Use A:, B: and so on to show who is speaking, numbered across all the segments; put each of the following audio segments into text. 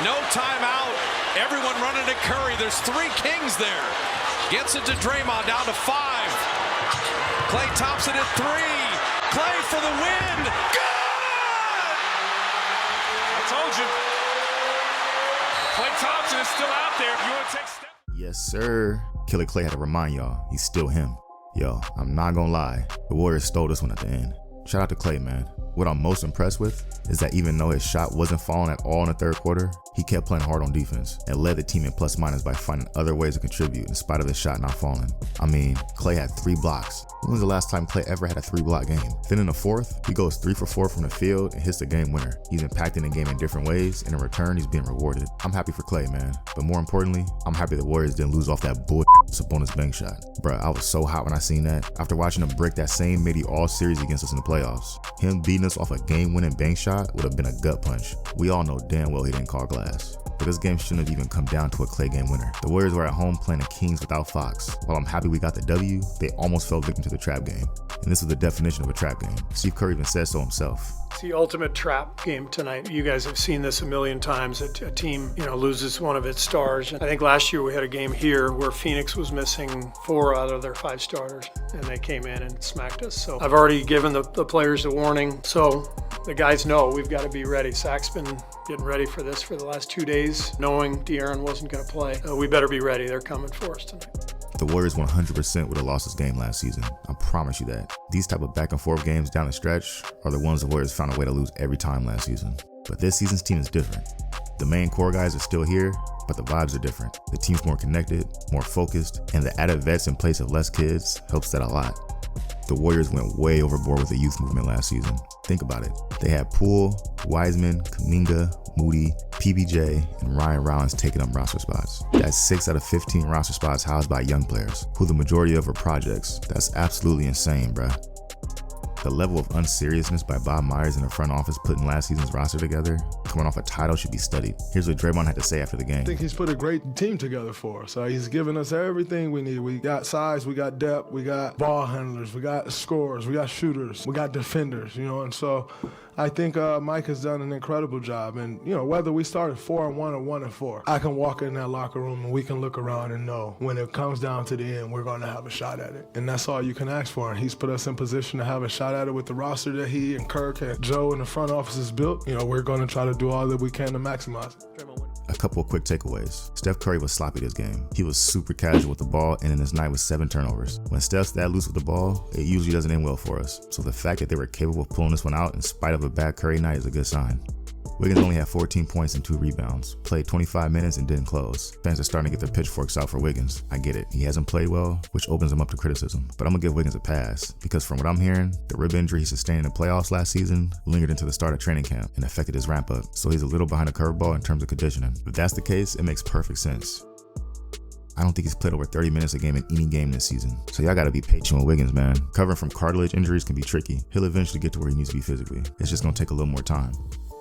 A: No timeout. Everyone running to Curry. There's 3 Kings there. Gets it to Draymond, down to 5. Klay Thompson at 3. Klay for the win. Good!
B: I told you. Klay Thompson is still out there if you want to take steps.
C: Yes, sir. Killer Klay had to remind y'all, he's still him. Yo, I'm not gonna lie, the Warriors stole this one at the end. Shout out to Klay, man. What I'm most impressed with is that even though his shot wasn't falling at all in the third quarter, he kept playing hard on defense and led the team in plus minus by finding other ways to contribute in spite of his shot not falling. I mean, Klay had 3 blocks. When was the last time Klay ever had a 3-block game? Then in the fourth, he goes 3 for 4 from the field and hits the game winner. He's impacting the game in different ways, and in return, he's being rewarded. I'm happy for Klay, man. But more importantly, I'm happy the Warriors didn't lose off that bull Sabonis bank shot. Bruh, I was so hot when I seen that. After watching him break that same midi all series against us in the playoffs. Him beating us off a game-winning bank shot would have been a gut punch. We all know damn well he didn't call glass. But this game shouldn't have even come down to a Klay game winner. The Warriors were at home playing the Kings without Fox. While I'm happy we got the W, they almost fell victim to the trap game. And this is the definition of a trap game. Steve Kerr even said so himself.
D: It's the ultimate trap game tonight. You guys have seen this a million times. A team, loses one of its stars. I think last year we had a game here where Phoenix was missing 4 out of their 5 starters, and they came in and smacked us. So I've already given the players a warning. So the guys know we've got to be ready. Zach's been getting ready for this for the last 2 days, knowing De'Aaron wasn't going to play. We better be ready. They're coming for us tonight.
C: The Warriors 100% would have lost this game last season. I promise you that. These type of back and forth games down the stretch are the ones the Warriors found a way to lose every time last season. But this season's team is different. The main core guys are still here, but the vibes are different. The team's more connected, more focused, and the added vets in place of less kids helps that a lot. The Warriors went way overboard with the youth movement last season. Think about it. They had Poole, Wiseman, Kuminga, Moody, PBJ, and Ryan Rollins taking up roster spots. That's 6 out of 15 roster spots housed by young players, who the majority of are projects. That's absolutely insane, bruh. The level of unseriousness by Bob Myers in the front office putting last season's roster together, coming off a title, should be studied. Here's what Draymond had to say after the game.
E: I think he's put a great team together for us. He's given us everything we need. We got size, we got depth, we got ball handlers, we got scorers, we got shooters, we got defenders, and so I think Mike has done an incredible job. And, whether we started 4-1 or 1-4, I can walk in that locker room and we can look around and know when it comes down to the end, we're going to have a shot at it. And that's all you can ask for. And he's put us in position to have a shot at it with the roster that he and Kirk and Joe in the front office has built. We're going to try to do all that we can to maximize it.
C: A couple of quick takeaways. Steph Curry was sloppy this game. He was super casual with the ball, and in his night with 7 turnovers. When Steph's that loose with the ball, it usually doesn't end well for us. So the fact that they were capable of pulling this one out in spite of a bad Curry night is a good sign. Wiggins only had 14 points and 2 rebounds, played 25 minutes and didn't close. Fans are starting to get their pitchforks out for Wiggins. I get it. He hasn't played well, which opens him up to criticism. But I'm going to give Wiggins a pass, because from what I'm hearing, the rib injury he sustained in the playoffs last season lingered into the start of training camp and affected his ramp up. So he's a little behind the curveball in terms of conditioning. If that's the case, it makes perfect sense. I don't think he's played over 30 minutes a game in any game this season. So y'all gotta be patient with Wiggins, man. Covering from cartilage injuries can be tricky. He'll eventually get to where he needs to be physically. It's just gonna take a little more time.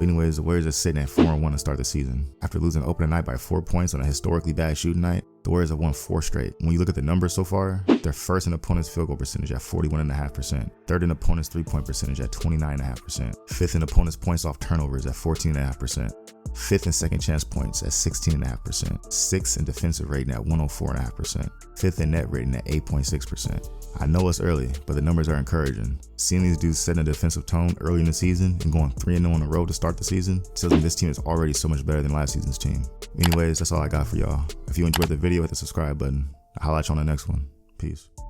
C: But anyways, the Warriors are sitting at 4-1 to start the season. After losing opening night by 4 points on a historically bad shooting night, the Warriors have won 4 straight. When you look at the numbers so far, they're first in opponent's field goal percentage at 41.5%, third in opponent's 3-point percentage at 29.5%, fifth in opponent's points off turnovers at 14.5%, fifth in second chance points at 16.5%, sixth in defensive rating at 104.5%, fifth in net rating at 8.6%. I know it's early, but the numbers are encouraging. Seeing these dudes setting a defensive tone early in the season and going 3-0 on the road to start the season tells me this team is already so much better than last season's team. Anyways, that's all I got for y'all. If you enjoyed the video, hit the subscribe button. I'll holla at you on the next one. Peace.